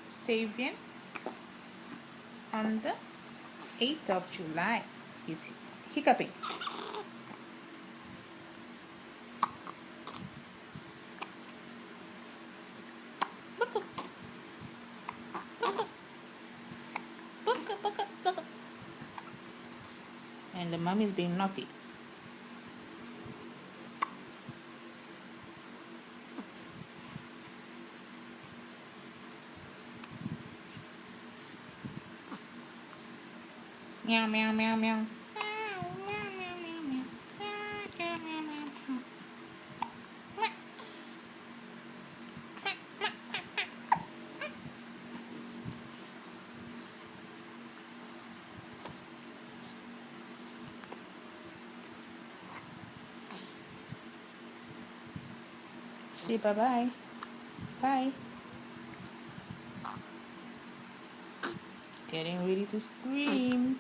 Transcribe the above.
Savian on the 8th of July. He's hiccuping. And the mom is being naughty. Meow, meow, meow, meow. Say bye-bye. Bye. Getting ready to scream.